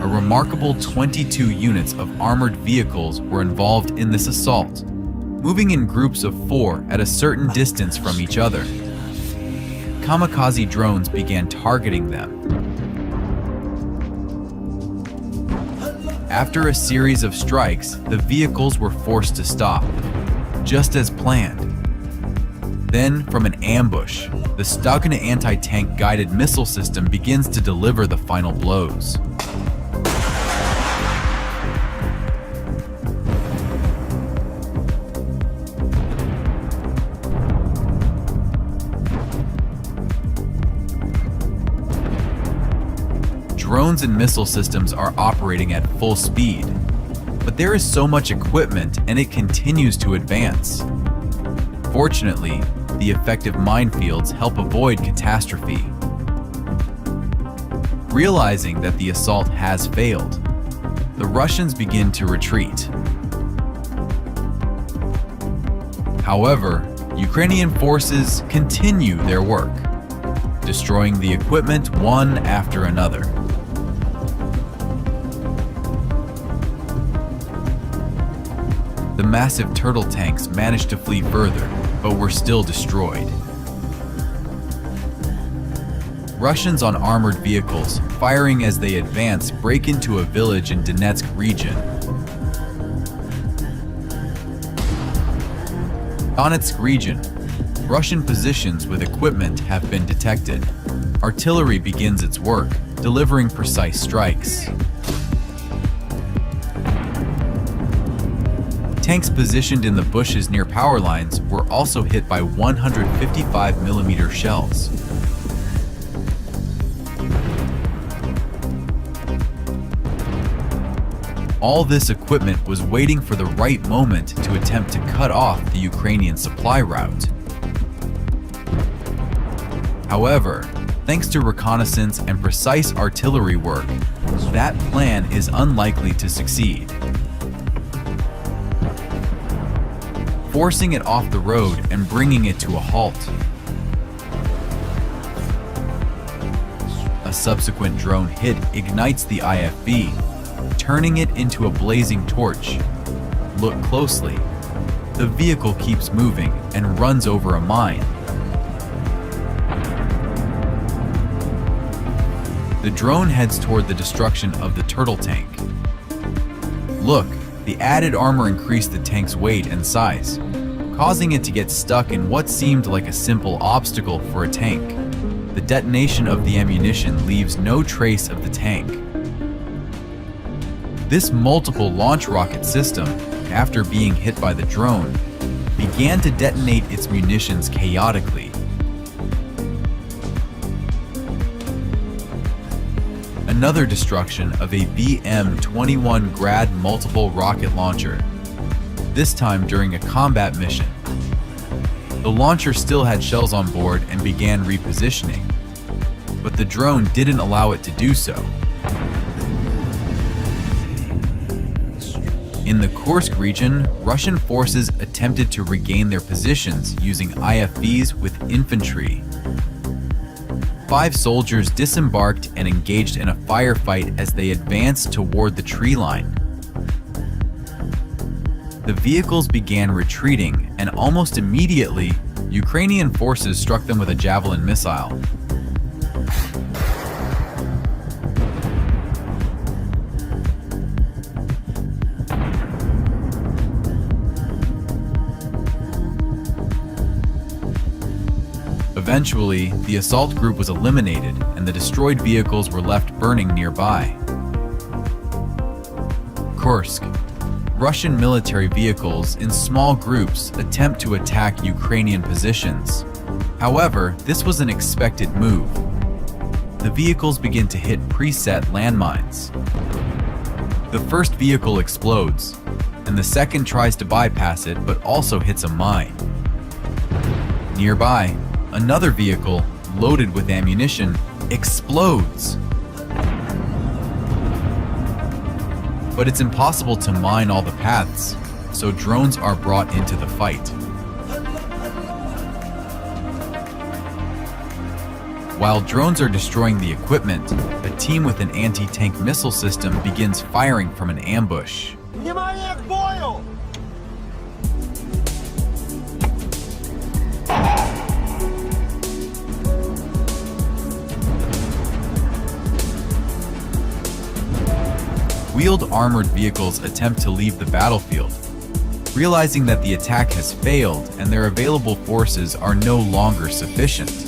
A remarkable 22 units of armored vehicles were involved in this assault, moving in groups of 4 at a certain distance from each other. Kamikaze drones began targeting them. After a series of strikes, the vehicles were forced to stop, just as planned. Then, from an ambush, the Stugna anti-tank guided missile system begins to deliver the final blows. Drones and missile systems are operating at full speed, but there is so much equipment and it continues to advance. Fortunately, the effective minefields help avoid catastrophe. Realizing that the assault has failed, the Russians begin to retreat. However, Ukrainian forces continue their work, destroying the equipment one after another. The massive turtle tanks managed to flee further, but were still destroyed. Russians on armored vehicles, firing as they advance, break into a village in Donetsk region. Donetsk region. Russian positions with equipment have been detected. Artillery begins its work, delivering precise strikes. Tanks positioned in the bushes near power lines were also hit by 155mm shells. All this equipment was waiting for the right moment to attempt to cut off the Ukrainian supply route. However, thanks to reconnaissance and precise artillery work, that plan is unlikely to succeed. Forcing it off the road and bringing it to a halt. A subsequent drone hit ignites the IFV, turning it into a blazing torch. Look closely. The vehicle keeps moving and runs over a mine. The drone heads toward the destruction of the turtle tank. Look, the added armor increased the tank's weight and size, causing it to get stuck in what seemed like a simple obstacle for a tank. The detonation of the ammunition leaves no trace of the tank. This multiple launch rocket system, after being hit by the drone, began to detonate its munitions chaotically. Another destruction of a BM-21 Grad multiple rocket launcher, this time during a combat mission. The launcher still had shells on board and began repositioning, but the drone didn't allow it to do so. In the Kursk region, Russian forces attempted to regain their positions using IFVs with infantry. 5 soldiers disembarked and engaged in a firefight as they advanced toward the tree line. The vehicles began retreating, and almost immediately, Ukrainian forces struck them with a Javelin missile. Eventually, the assault group was eliminated, and the destroyed vehicles were left burning nearby. Kursk. Russian military vehicles in small groups attempt to attack Ukrainian positions. However, this was an expected move. The vehicles begin to hit preset landmines. The first vehicle explodes, and the second tries to bypass it but also hits a mine. Nearby, another vehicle, loaded with ammunition, explodes. But it's impossible to mine all the paths, so drones are brought into the fight. While drones are destroying the equipment, a team with an anti-tank missile system begins firing from an ambush. Внимание к бою! Wheeled armored vehicles attempt to leave the battlefield, realizing that the attack has failed and their available forces are no longer sufficient.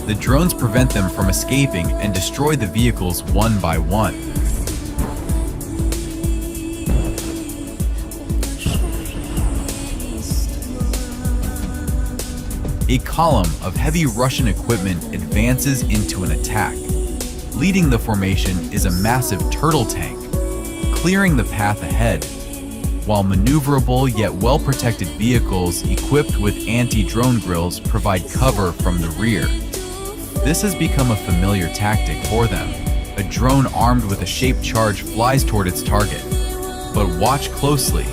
The drones prevent them from escaping and destroy the vehicles one by one. A column of heavy Russian equipment advances into an attack. Leading the formation is a massive turtle tank, clearing the path ahead, while maneuverable yet well-protected vehicles equipped with anti-drone grills provide cover from the rear. This has become a familiar tactic for them. A drone armed with a shaped charge flies toward its target. But watch closely.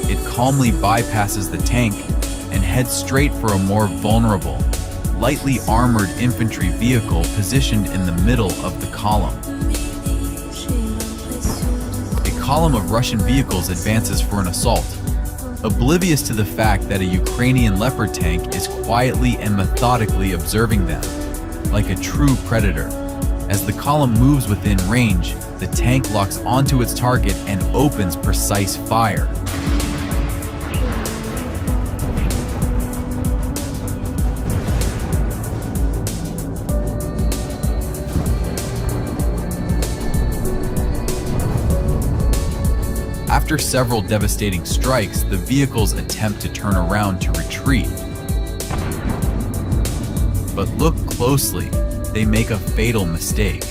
It calmly bypasses the tank and heads straight for a more vulnerable, lightly armored infantry vehicle positioned in the middle of the column. A column of Russian vehicles advances for an assault, oblivious to the fact that a Ukrainian Leopard tank is quietly and methodically observing them, like a true predator. As the column moves within range, the tank locks onto its target and opens precise fire. After several devastating strikes, the vehicles attempt to turn around to retreat. But look closely, they make a fatal mistake.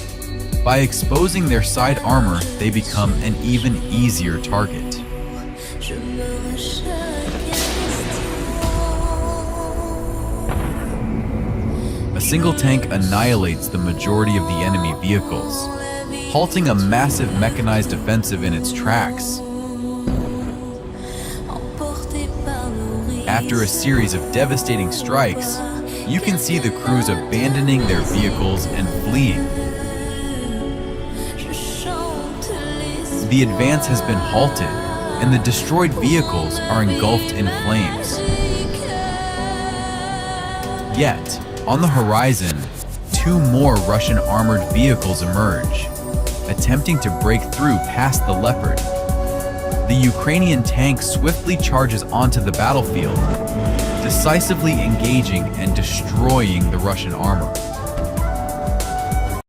By exposing their side armor, they become an even easier target. A single tank annihilates the majority of the enemy vehicles, halting a massive mechanized offensive in its tracks. After a series of devastating strikes, you can see the crews abandoning their vehicles and fleeing. The advance has been halted, and the destroyed vehicles are engulfed in flames. Yet, on the horizon, two more Russian armored vehicles emerge, attempting to break through past the Leopard. The Ukrainian tank swiftly charges onto the battlefield, decisively engaging and destroying the Russian armor.